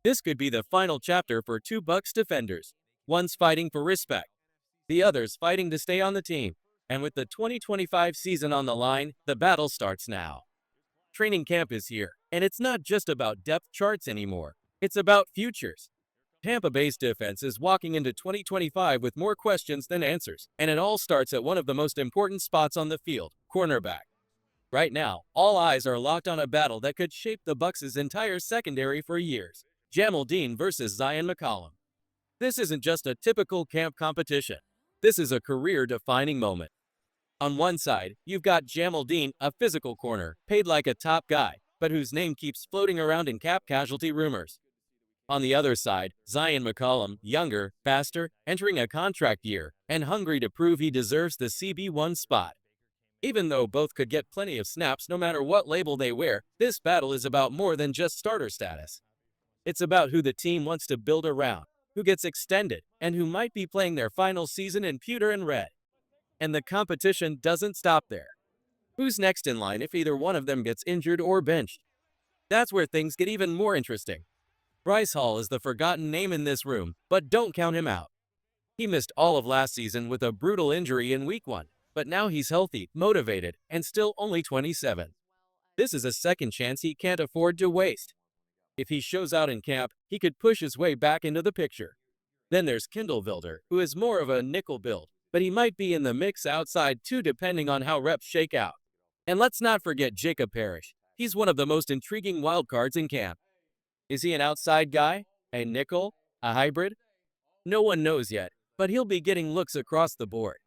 This could be the final chapter for two Bucks defenders. One's fighting for respect, the other's fighting to stay on the team. And with the 2025 season on the line, the battle starts now. Training camp is here, and it's not just about depth charts anymore. It's about futures. Tampa Bay's defense is walking into 2025 with more questions than answers, and it all starts at one of the most important spots on the field, cornerback. Right now, all eyes are locked on a battle that could shape the Bucks' entire secondary for years. Jamel Dean versus Zion McCollum. This isn't just a typical camp competition. This is a career-defining moment. On one side, you've got Jamel Dean, a physical corner, paid like a top guy, but whose name keeps floating around in cap casualty rumors. On the other side, Zion McCollum, younger, faster, entering a contract year, and hungry to prove he deserves the CB1 spot. Even though both could get plenty of snaps no matter what label they wear, this battle is about more than just starter status. It's about who the team wants to build around, who gets extended, and who might be playing their final season in pewter and red. And the competition doesn't stop there. Who's next in line if either one of them gets injured or benched? That's where things get even more interesting. Bryce Hall is the forgotten name in this room, but don't count him out. He missed all of last season with a brutal injury in Week 1, but now he's healthy, motivated, and still only 27. This is a second chance he can't afford to waste. If he shows out in camp, he could push his way back into the picture. Then there's Kindle Vilder, who is more of a nickel build, but he might be in the mix outside too depending on how reps shake out. And let's not forget Jacob Parrish. He's one of the most intriguing wildcards in camp. Is he an outside guy? A nickel? A hybrid? No one knows yet, but he'll be getting looks across the board.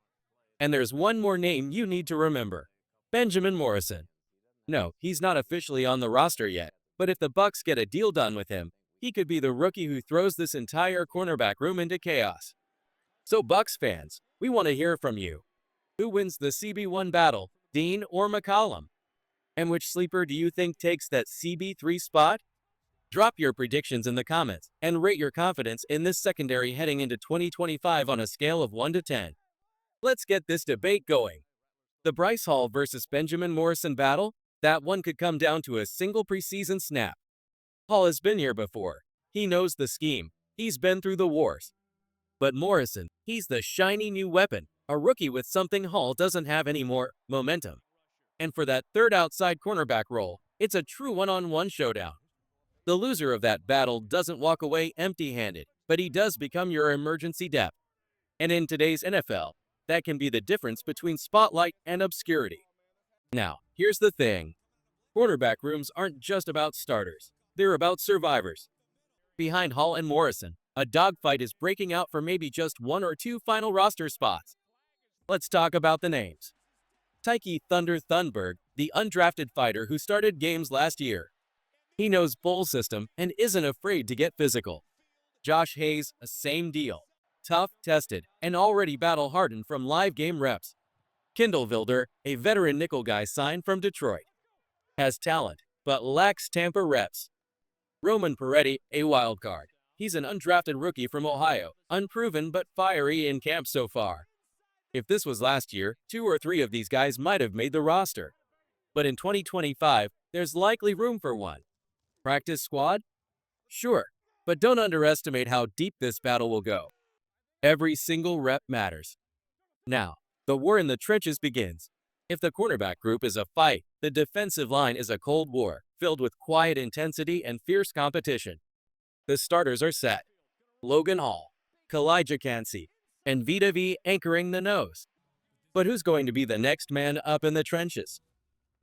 And there's one more name you need to remember. Benjamin Morrison. No, he's not officially on the roster yet, but if the Bucks get a deal done with him, he could be the rookie who throws this entire cornerback room into chaos. So Bucks fans, we want to hear from you. Who wins the CB1 battle, Dean or McCollum? And which sleeper do you think takes that CB3 spot? Drop your predictions in the comments and rate your confidence in this secondary heading into 2025 on a scale of 1 to 10. Let's get this debate going. The Bryce Hall versus Benjamin Morrison battle? That one could come down to a single preseason snap. Hall has been here before. He knows the scheme. He's been through the wars. But Morrison, he's the shiny new weapon, a rookie with something Hall doesn't have anymore, momentum. And for that third outside cornerback role, it's a true one-on-one showdown. The loser of that battle doesn't walk away empty-handed, but he does become your emergency depth. And in today's NFL, that can be the difference between spotlight and obscurity. Now, here's the thing. Quarterback rooms aren't just about starters. They're about survivors. Behind Hall and Morrison, a dogfight is breaking out for maybe just one or two final roster spots. Let's talk about the names. Tyke Thunder Thunberg, the undrafted fighter who started games last year. He knows bowl system and isn't afraid to get physical. Josh Hayes, a same deal. Tough, tested, and already battle-hardened from live game reps. Kindle Vilder, a veteran nickel guy signed from Detroit. Has talent, but lacks Tampa reps. Roman Peretti, a wild card. He's an undrafted rookie from Ohio, unproven but fiery in camp so far. If this was last year, 2 or 3 of these guys might have made the roster. But in 2025, there's likely room for one. Practice squad? Sure, but don't underestimate how deep this battle will go. Every single rep matters. Now, the war in the trenches begins. If the cornerback group is a fight, the defensive line is a cold war, filled with quiet intensity and fierce competition. The starters are set. Logan Hall, Kalijah Kancey, and Vita V anchoring the nose. But who's going to be the next man up in the trenches?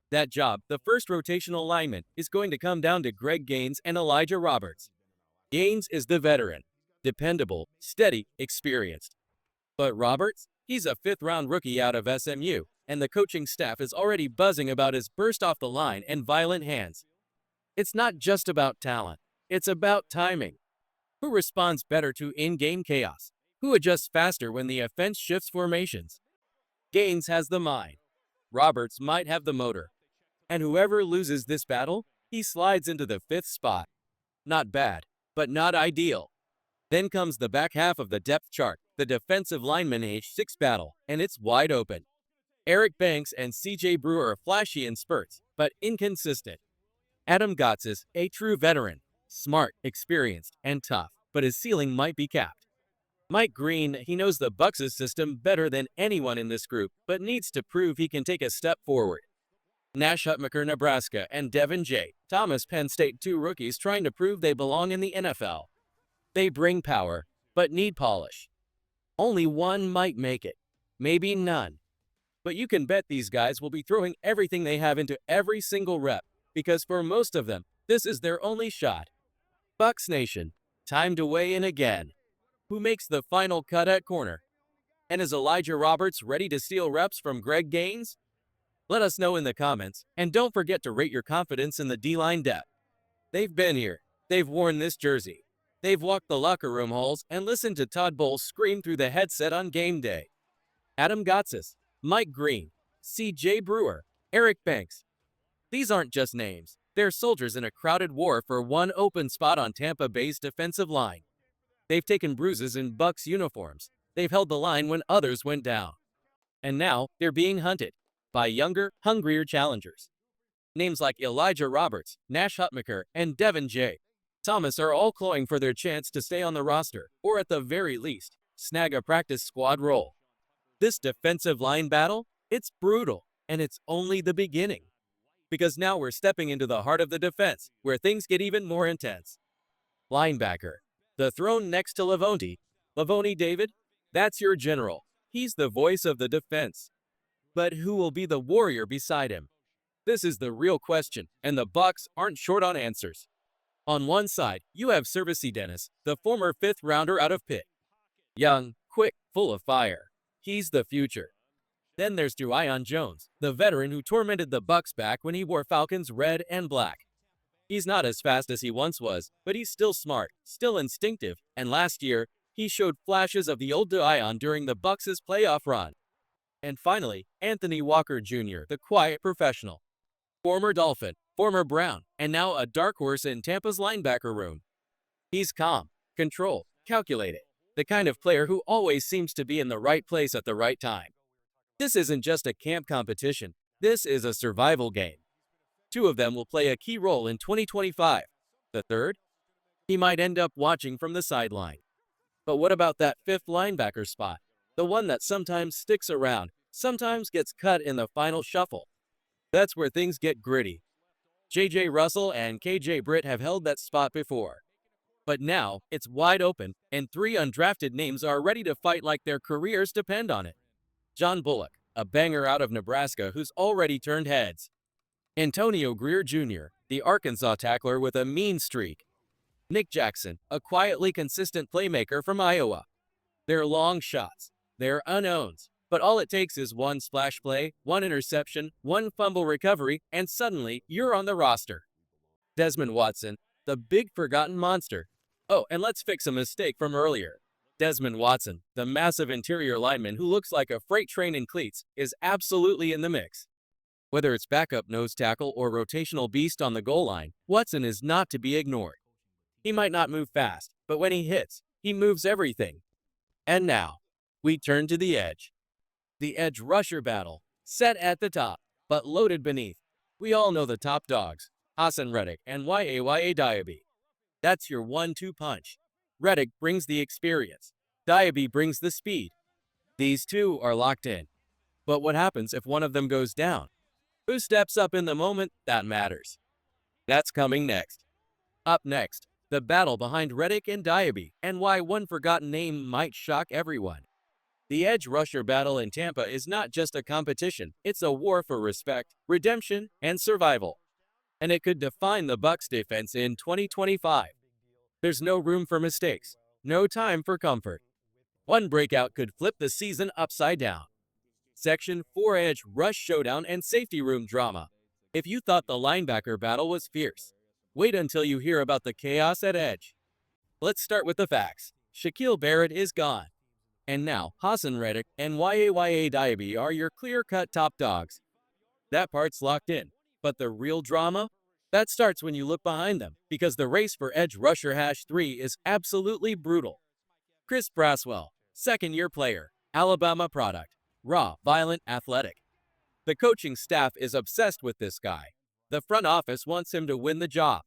That job, the first rotational lineman, is going to come down to Greg Gaines and Elijah Roberts. Gaines is the veteran, dependable, steady, experienced. But Roberts? He's a 5th-round rookie out of SMU, and the coaching staff is already buzzing about his burst off the line and violent hands. It's not just about talent, it's about timing. Who responds better to in-game chaos? Who adjusts faster when the offense shifts formations? Gaines has the mind. Roberts might have the motor. And whoever loses this battle, he slides into the 5th spot. Not bad, but not ideal. Then comes the back half of the depth chart, the defensive lineman H6 battle, and it's wide open. Eric Banks and CJ Brewer are flashy in spurts, but inconsistent. Adam Gotsis, a true veteran. Smart, experienced, and tough, but his ceiling might be capped. Mike Green, he knows the Bucks' system better than anyone in this group, but needs to prove he can take a step forward. Nash Hutmacher, Nebraska, and Devin J. Thomas, Penn State, two rookies trying to prove they belong in the NFL. They bring power, but need polish. Only one might make it, maybe none. But you can bet these guys will be throwing everything they have into every single rep, because for most of them, this is their only shot. Bucks Nation, time to weigh in again. Who makes the final cut at corner? And is Elijah Roberts ready to steal reps from Greg Gaines? Let us know in the comments, and don't forget to rate your confidence in the D-line depth. They've been here. They've worn this jersey. They've walked the locker room halls and listened to Todd Bowles scream through the headset on game day. Adam Gotsis, Mike Green, C.J. Brewer, Eric Banks. These aren't just names. They're soldiers in a crowded war for one open spot on Tampa Bay's defensive line. They've taken bruises in Bucks uniforms. They've held the line when others went down. And now they're being hunted by younger, hungrier challengers. Names like Elijah Roberts, Nash Hutmacher, and Devin J. Thomas are all clawing for their chance to stay on the roster, or at the very least, snag a practice squad role. This defensive line battle, it's brutal, and it's only the beginning. Because now we're stepping into the heart of the defense, where things get even more intense. Linebacker, the throne next to Lavonte David, that's your general. He's the voice of the defense. But who will be the warrior beside him? This is the real question, and the Bucks aren't short on answers. On one side, you have Servicey Dennis, the former fifth-rounder out of Pitt. Young, quick, full of fire. He's the future. Then there's Juion Jones, the veteran who tormented the Bucks back when he wore Falcons red and black. He's not as fast as he once was, but he's still smart, still instinctive, and last year, he showed flashes of the old Juion during the Bucks' playoff run. And finally, Anthony Walker Jr., the quiet professional. Former Dolphin, former Brown, and now a dark horse in Tampa's linebacker room. He's calm, controlled, calculated, the kind of player who always seems to be in the right place at the right time. This isn't just a camp competition, this is a survival game. Two of them will play a key role in 2025. The third? He might end up watching from the sideline. But what about that fifth linebacker spot? The one that sometimes sticks around, sometimes gets cut in the final shuffle. That's where things get gritty. J.J. Russell and K.J. Britt have held that spot before. But now, it's wide open, and three undrafted names are ready to fight like their careers depend on it. John Bullock, a banger out of Nebraska who's already turned heads. Antonio Greer Jr., the Arkansas tackler with a mean streak. Nick Jackson, a quietly consistent playmaker from Iowa. They're long shots. They're unknowns. But all it takes is one splash play, one interception, one fumble recovery, and suddenly you're on the roster. Desmond Watson, the big forgotten monster. Oh, and let's fix a mistake from earlier. Desmond Watson, the massive interior lineman who looks like a freight train in cleats, is absolutely in the mix. Whether it's backup nose tackle or rotational beast on the goal line, Watson is not to be ignored. He might not move fast, but when he hits, he moves everything. And now, we turn to the edge. The edge rusher battle, set at the top, but loaded beneath. We all know the top dogs, Hassan Reddick and Yaya Diaby. That's your 1-2 punch. Reddick brings the experience. Diaby brings the speed. These two are locked in. But what happens if one of them goes down? Who steps up in the moment? That matters. That's coming next. Up next, the battle behind Reddick and Diaby, and why one forgotten name might shock everyone. The edge rusher battle in Tampa is not just a competition, it's a war for respect, redemption, and survival. And it could define the Bucks defense in 2025. There's no room for mistakes, no time for comfort. One breakout could flip the season upside down. Section 4 Edge Rush Showdown and Safety Room Drama. If you thought the linebacker battle was fierce, wait until you hear about the chaos at edge. Let's start with the facts. Shaquille Barrett is gone. And now, Hassan Reddick and Yaya Diaby are your clear-cut top dogs. That part's locked in. But the real drama? That starts when you look behind them, because the race for Edge Rusher #3 is absolutely brutal. Chris Braswell, second-year player, Alabama product, raw, violent, athletic. The coaching staff is obsessed with this guy. The front office wants him to win the job.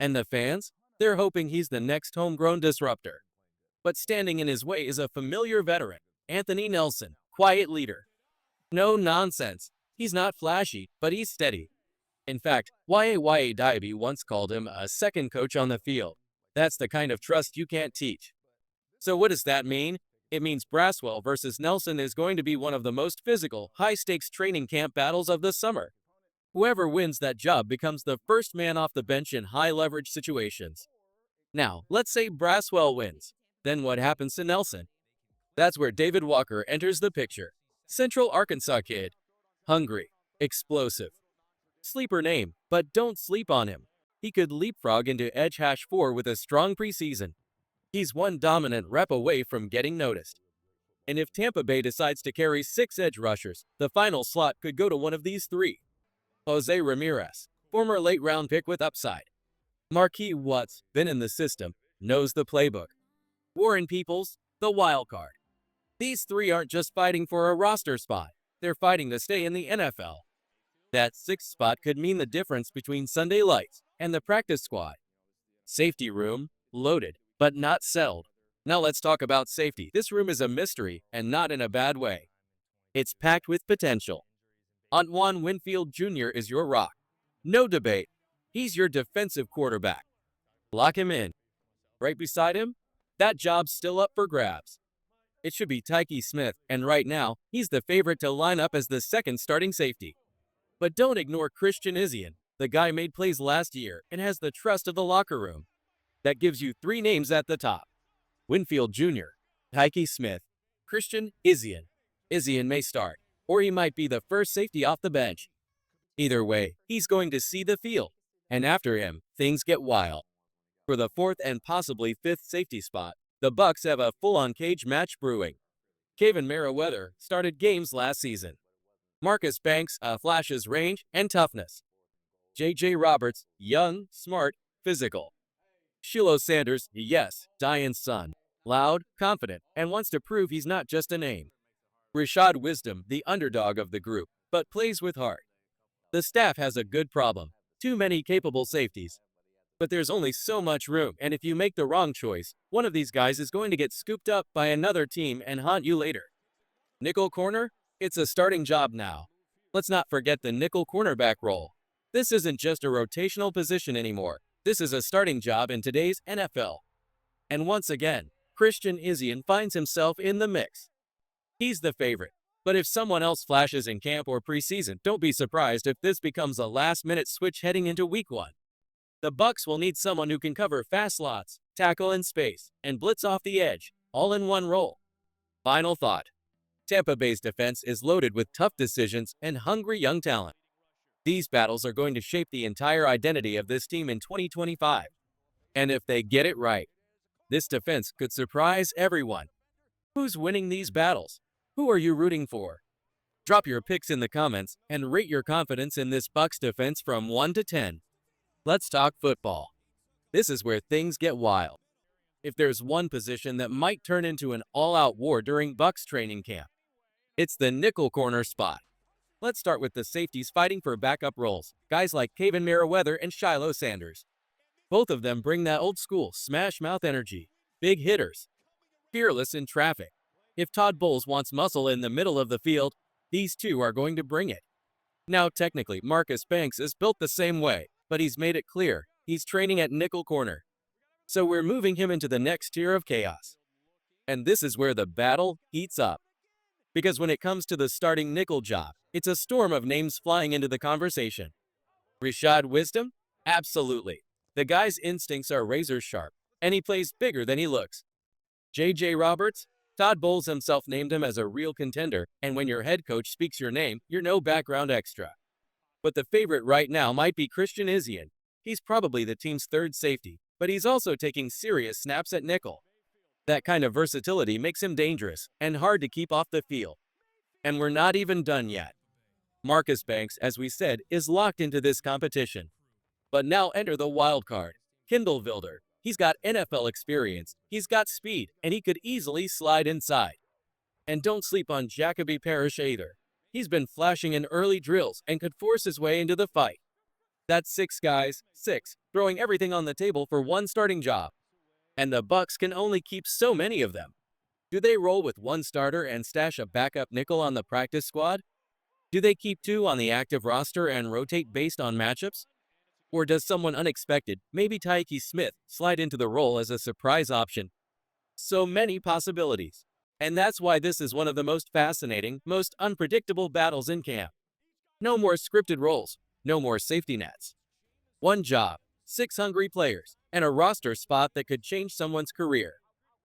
And the fans? They're hoping he's the next homegrown disruptor. But standing in his way is a familiar veteran, Anthony Nelson, quiet leader. No nonsense. He's not flashy, but he's steady. In fact, Yaya Diaby once called him a second coach on the field. That's the kind of trust you can't teach. So what does that mean? It means Braswell versus Nelson is going to be one of the most physical, high-stakes training camp battles of the summer. Whoever wins that job becomes the first man off the bench in high-leverage situations. Now, let's say Braswell wins. Then what happens to Nelson? That's where David Walker enters the picture. Central Arkansas kid. Hungry. Explosive. Sleeper name, but don't sleep on him. He could leapfrog into Edge Hash 4 with a strong preseason. He's one dominant rep away from getting noticed. And if Tampa Bay decides to carry 6 edge rushers, the final slot could go to one of these 3. Jose Ramirez, former late-round pick with upside. Marquis Watts, been in the system, knows the playbook. Warren Peoples, the wild card. These 3 aren't just fighting for a roster spot, they're fighting to stay in the NFL. That 6th spot could mean the difference between Sunday lights and the practice squad. Safety room, loaded, but not settled. Now let's talk about safety. This room is a mystery, and not in a bad way. It's packed with potential. Antoine Winfield Jr. is your rock. No debate. He's your defensive quarterback. Lock him in. Right beside him, that job's still up for grabs. It should be Tyke Smith, and right now, he's the favorite to line up as the second starting safety. But don't ignore Christian Izien. The guy made plays last year and has the trust of the locker room. That gives you 3 names at the top. Winfield Jr., Tyke Smith, Christian Izien. Izien may start, or he might be the first safety off the bench. Either way, he's going to see the field, and after him, things get wild. For the 4th and possibly 5th safety spot, the Bucs have a full-on cage match brewing. Kevin Merriweather started games last season. Marcus Banks flashes range and toughness. J.J. Roberts, young, smart, physical. Shiloh Sanders, yes, Diane's son. Loud, confident, and wants to prove he's not just a name. Rashad Wisdom, the underdog of the group, but plays with heart. The staff has a good problem. Too many capable safeties. But there's only so much room, and if you make the wrong choice, one of these guys is going to get scooped up by another team and haunt you later. Nickel corner? It's a starting job now. Let's not forget the nickel cornerback role. This isn't just a rotational position anymore. This is a starting job in today's NFL. And once again, Christian Izien finds himself in the mix. He's the favorite. But if someone else flashes in camp or preseason, don't be surprised if this becomes a last-minute switch heading into Week 1. The Bucs will need someone who can cover fast slots, tackle in space, and blitz off the edge, all in one role. Final thought. Tampa Bay's defense is loaded with tough decisions and hungry young talent. These battles are going to shape the entire identity of this team in 2025. And if they get it right, this defense could surprise everyone. Who's winning these battles? Who are you rooting for? Drop your picks in the comments and rate your confidence in this Bucs defense from 1 to 10. Let's talk football. This is where things get wild. If there's one position that might turn into an all-out war during Bucs training camp, it's the nickel corner spot. Let's start with the safeties fighting for backup roles, guys like Kevin Merriweather and Shiloh Sanders. Both of them bring that old-school smash-mouth energy, big hitters, fearless in traffic. If Todd Bowles wants muscle in the middle of the field, these two are going to bring it. Now, technically, Marcus Banks is built the same way, but he's made it clear he's training at nickel corner. So we're moving him into the next tier of chaos. And this is where the battle heats up. Because when it comes to the starting nickel job, it's a storm of names flying into the conversation. Rashad Wisdom? Absolutely. The guy's instincts are razor sharp, and he plays bigger than he looks. J.J. Roberts? Todd Bowles himself named him as a real contender, and when your head coach speaks your name, you're no background extra. But the favorite right now might be Christian Izien. He's probably the team's 3rd safety, but he's also taking serious snaps at nickel. That kind of versatility makes him dangerous and hard to keep off the field. And we're not even done yet. Marcus Banks, as we said, is locked into this competition. But now enter the wild card, Kindle Vilder. He's got NFL experience, he's got speed, and he could easily slide inside. And don't sleep on Jacoby Parrish either. He's been flashing in early drills and could force his way into the fight. That's 6 guys, 6, throwing everything on the table for one starting job. And the Bucks can only keep so many of them. Do they roll with one starter and stash a backup nickel on the practice squad? Do they keep two on the active roster and rotate based on matchups? Or does someone unexpected, maybe Tyke Smith, slide into the role as a surprise option? So many possibilities. And that's why this is one of the most fascinating, most unpredictable battles in camp. No more scripted roles, no more safety nets. One job, 6 hungry players, and a roster spot that could change someone's career.